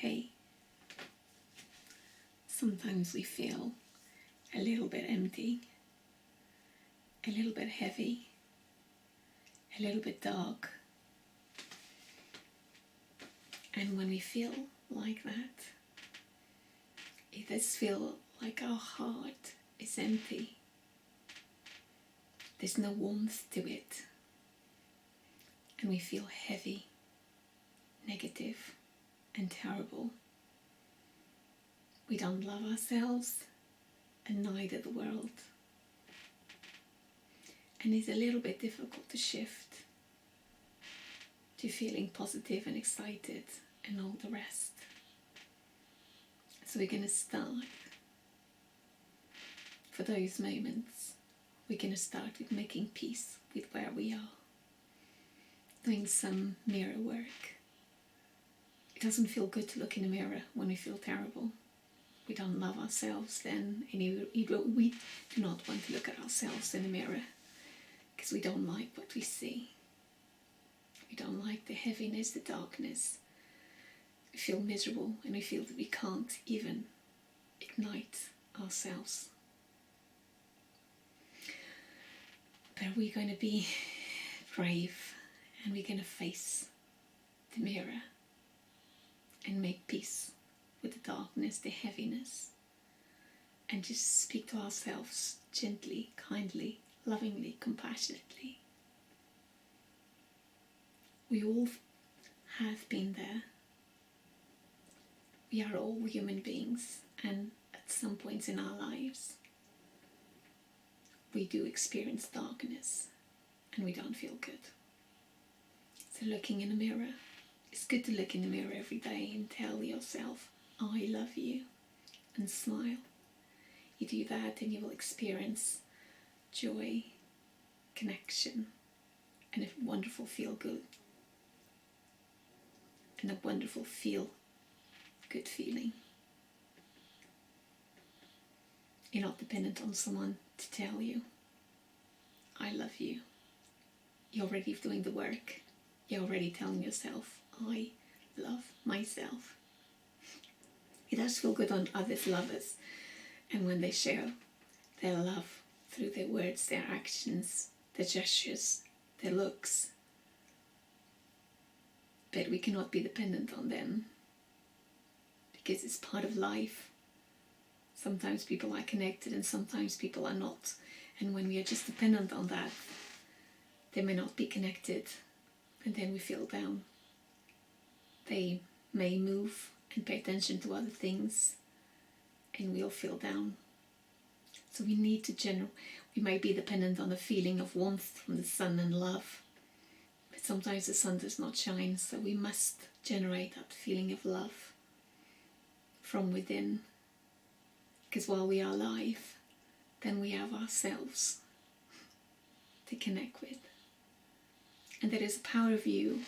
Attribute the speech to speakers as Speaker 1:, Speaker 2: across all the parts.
Speaker 1: hey, sometimes we feel a little bit empty, a little bit heavy, a little bit dark. And when we feel like that, it does feel like our heart is empty. There's no warmth to it. And we feel heavy, negative, and terrible. We don't love ourselves, and neither the world. And it's a little bit difficult to shift to feeling positive and excited and all the rest. So we're going to start, for those moments, we're going to start with making peace with where we are. Doing some mirror work. It doesn't feel good to look in the mirror when we feel terrible. We don't love ourselves then, and we do not want to look at ourselves in the mirror because we don't like what we see. We don't like the heaviness, the darkness. We feel miserable and we feel that we can't even ignite ourselves. But we're going to be brave and we're going to face the mirror and make peace with the darkness, the heaviness, and just speak to ourselves gently, kindly, lovingly, compassionately. We all have been there. We are all human beings, and at some points in our lives we do experience darkness and we don't feel good. So looking in the mirror, it's good to look in the mirror every day and tell yourself, I love you, and smile. You do that and you will experience joy, connection, and a wonderful feel good. And a wonderful feel good feeling. You're not dependent on someone to tell you, I love you. You're already doing the work. You're already telling yourself, I love myself. It does feel good when others love us, and when they share their love through their words, their actions, their gestures, their looks. But we cannot be dependent on them because it's part of life. Sometimes people are connected and sometimes people are not. And when we are just dependent on that, they may not be connected and then we feel down. They may move and pay attention to other things and we'll feel down. So we need to we might be dependent on the feeling of warmth from the sun and love. But sometimes the sun does not shine, so we must generate that feeling of love from within. Because while we are alive, then we have ourselves to connect with. And there is a part of you,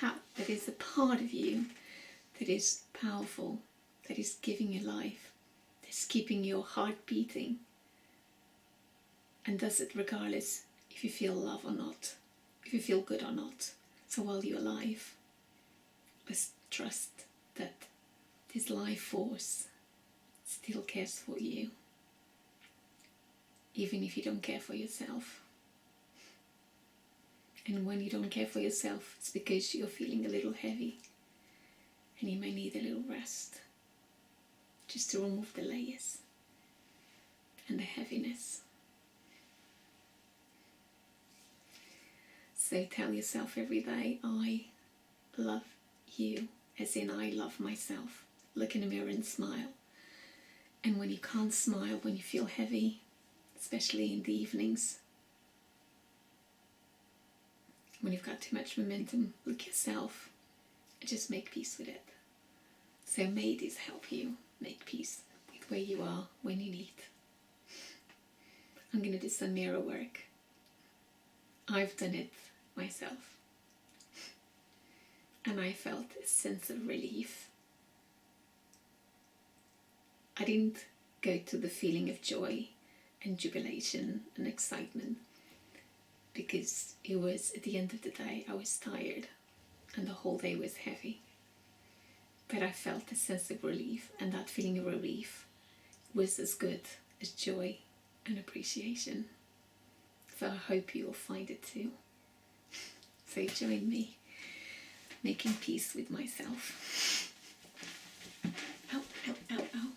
Speaker 1: that is a part of you that is powerful, that is giving you life, that's keeping your heart beating, and does it regardless if you feel love or not, if you feel good or not. So while you're alive, let's trust that this life force still cares for you, even if you don't care for yourself. And when you don't care for yourself, it's because you're feeling a little heavy and you may need a little rest, just to remove the layers and the heaviness. So tell yourself every day, I love you, as in I love myself. Look in the mirror and smile. And when you can't smile, when you feel heavy, especially in the evenings, when you've got too much momentum, look yourself and just make peace with it. So may this help you make peace with where you are when you need. I'm going to do some mirror work. I've done it myself. And I felt a sense of relief. I didn't go to the feeling of joy and jubilation and excitement, because it was, at the end of the day, I was tired and the whole day was heavy. but I felt a sense of relief, and that feeling of relief was as good as joy and appreciation. So I hope you will find it too. So join me making peace with myself. Ow, ow, ow, ow.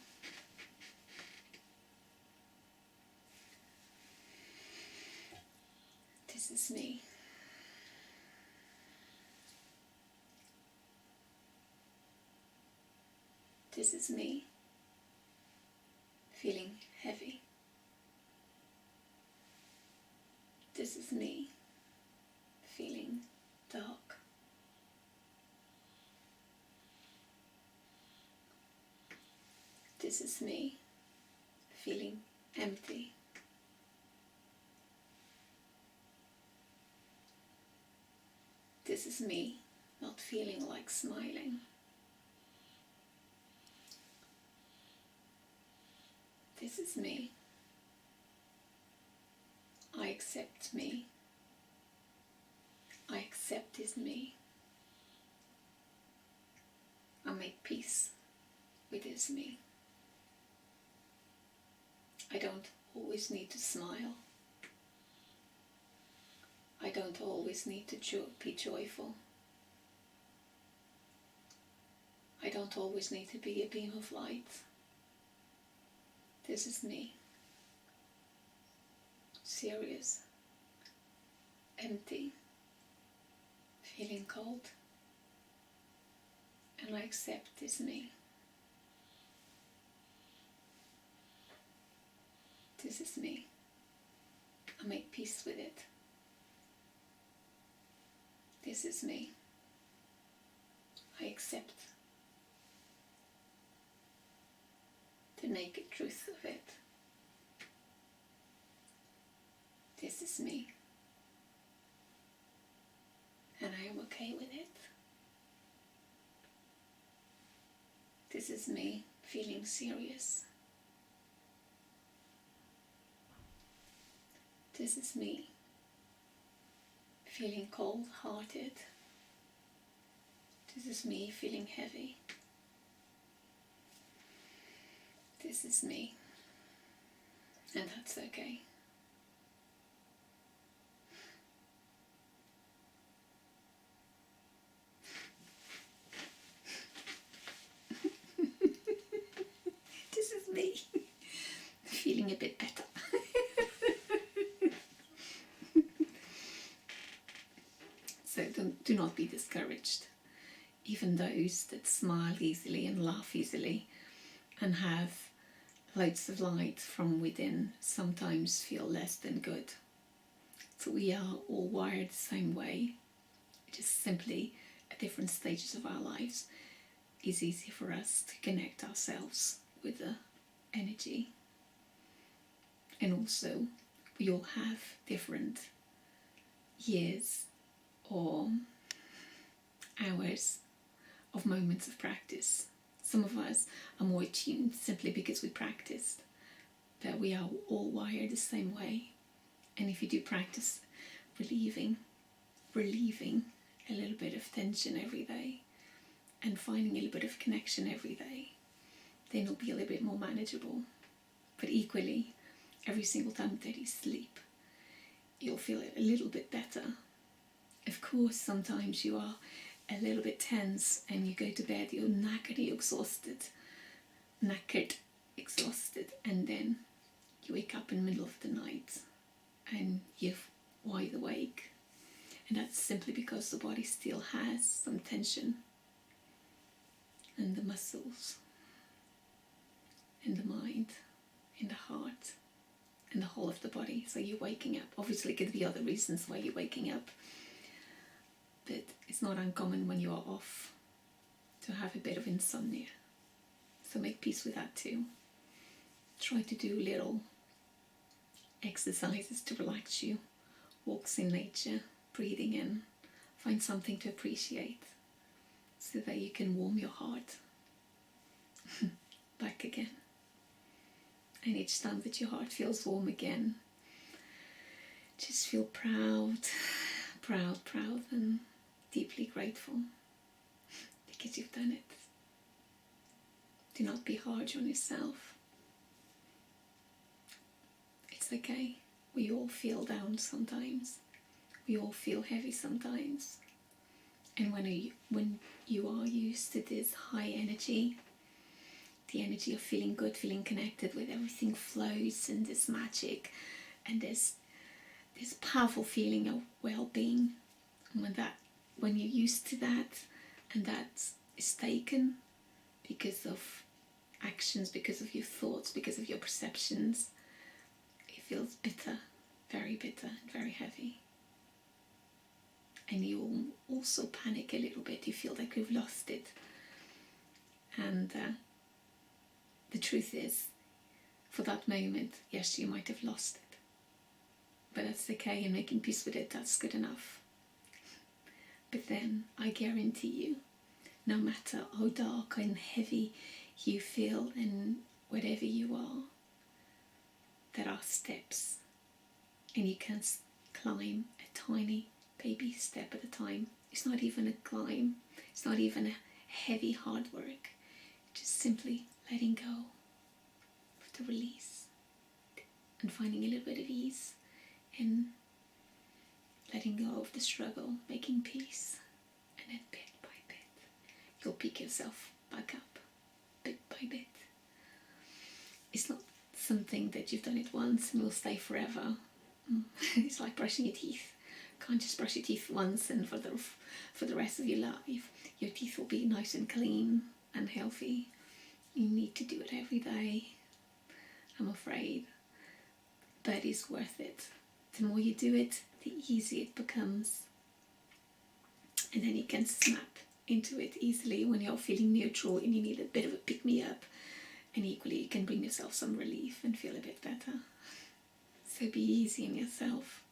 Speaker 1: This is me. This is me feeling heavy. This is me feeling dark. This is me feeling empty. This is me not feeling like smiling. This is me. I accept me. I accept this me. I make peace with this me. I don't always need to smile. I don't always need to be joyful. I don't always need to be a beam of light. This is me. Serious, empty, feeling cold, and I accept this me. This is me. I make peace with it. This is me. I accept the naked truth of it. This is me, and I am okay with it. This is me feeling serious. This is me feeling cold-hearted. This is me feeling heavy. This is me, and that's okay. This is me feeling a bit better. So do not be discouraged. Even those that smile easily and laugh easily and have loads of light from within sometimes feel less than good. So we are all wired the same way, just simply at different stages of our lives. It's easy for us to connect ourselves with the energy. And also, we all have different years or hours of moments of practice. Some of us are more attuned simply because we practiced, but we are all wired the same way. And if you do practice relieving a little bit of tension every day and finding a little bit of connection every day, then it'll be a little bit more manageable. But equally, every single time that you sleep, you'll feel a little bit better. Of course, sometimes you are a little bit tense and you go to bed, you're knackered, exhausted, and then you wake up in the middle of the night and you're wide awake. And that's simply because the body still has some tension, and the muscles, and the mind, and the heart, and the whole of the body. So you're waking up. Obviously, there could be other reasons why you're waking up, but it's not uncommon when you are off to have a bit of insomnia. So make peace with that too. Try to do little exercises to relax you, walks in nature, breathing in, find something to appreciate so that you can warm your heart back again. And each time that your heart feels warm again, just feel proud, and deeply grateful because you've done it. Do not be hard on yourself. It's okay. We all feel down sometimes. We all feel heavy sometimes. And when you are used to this high energy, the energy of feeling good, feeling connected with everything flows, and this magic and this powerful feeling of well-being, and when you're used to that, and that is taken because of actions, because of your thoughts, because of your perceptions, it feels bitter, very bitter and very heavy. And you also panic a little bit. You feel like you've lost it. And the truth is, for that moment, yes, you might have lost it. But that's okay, and making peace with it, that's good enough. But then, I guarantee you, no matter how dark and heavy you feel and whatever you are, there are steps. And you can climb a tiny baby step at a time. It's not even a climb. It's not even a heavy hard work. Just simply letting go of the release and finding a little bit of ease in letting go of the struggle, making peace, and then bit by bit you'll pick yourself back up, bit by bit. It's not something that you've done it once and will stay forever. It's like brushing your teeth. You can't just brush your teeth once and for the rest of your life. Your teeth will be nice and clean and healthy. You need to do it every day, I'm afraid, but it's worth it. The more you do it, the easier it becomes, and then you can snap into it easily when you're feeling neutral and you need a bit of a pick-me-up, and equally you can bring yourself some relief and feel a bit better. So be easy on yourself.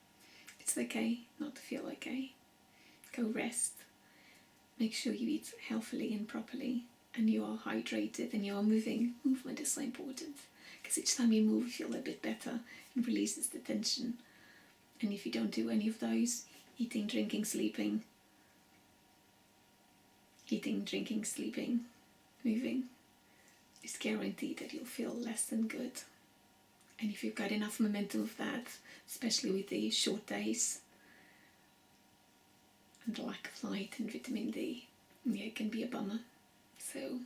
Speaker 1: It's okay not to feel okay. Go rest. Make sure you eat healthily and properly, and you are hydrated and you are moving. Movement is so important, because each time you move you feel a bit better and releases the tension. And if you don't do any of those, eating, drinking, sleeping, moving, it's guaranteed that you'll feel less than good. And if you've got enough momentum of that, especially with the short days and the lack of light and vitamin D, yeah, it can be a bummer. So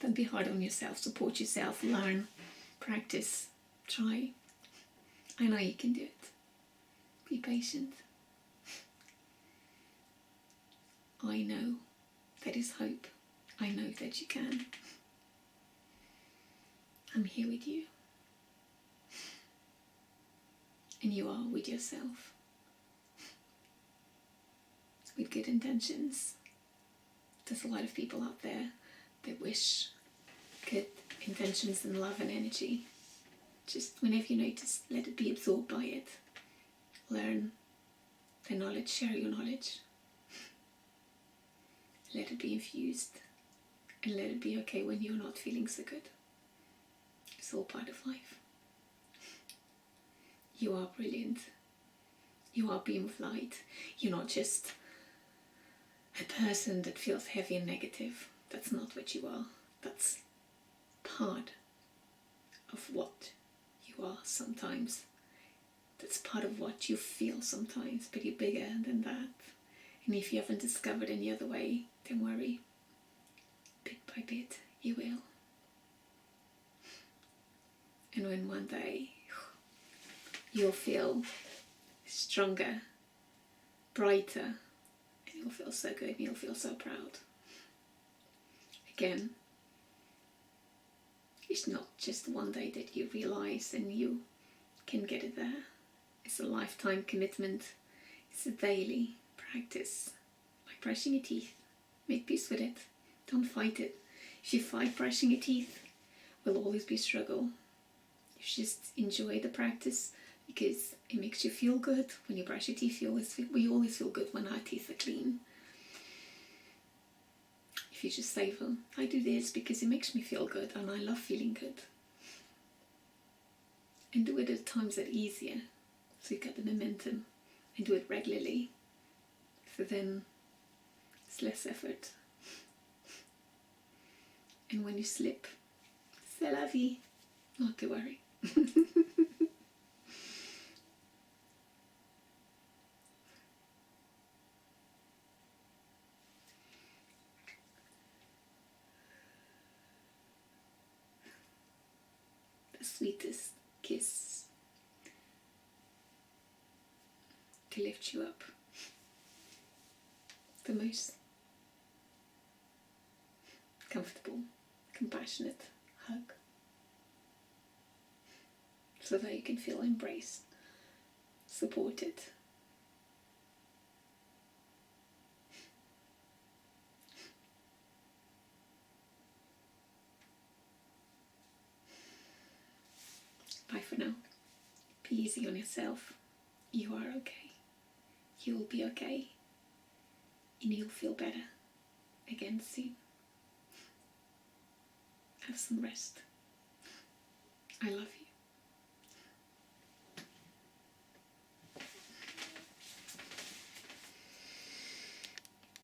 Speaker 1: don't be hard on yourself. Support yourself. Learn, practice, try. I know you can do it. Be patient. I know there is hope. I know that you can. I'm here with you. And you are with yourself. With good intentions. There's a lot of people out there that wish good intentions and love and energy. Just whenever you notice, let it be absorbed by it. Learn the knowledge, share your knowledge. Let it be infused, and let it be okay when you're not feeling so good. It's all part of life. You are brilliant. You are a beam of light. You're not just a person that feels heavy and negative. That's not what you are. That's part of what you are sometimes. That's part of what you feel sometimes, but you're bigger than that. And if you haven't discovered any other way, don't worry. Bit by bit, you will. And when one day you'll feel stronger, brighter, and you'll feel so good, and you'll feel so proud. Again, it's not just one day that you realize and you can get it there. It's a lifetime commitment. It's a daily practice. Like brushing your teeth. Make peace with it. Don't fight it. If you fight brushing your teeth, it will always be a struggle. You just enjoy the practice, because it makes you feel good. When you brush your teeth, we always feel good when our teeth are clean. If you just say, well, I do this because it makes me feel good and I love feeling good. And do it at times that are easier, so you get the momentum, and do it regularly. So then it's less effort. And when you slip, c'est la vie, not to worry. The sweetest kiss to lift you up. The most comfortable, compassionate hug, so that you can feel embraced, supported. Bye for now. Be easy on yourself. You are okay. You will be okay. And you'll feel better again soon. Have some rest. I love you.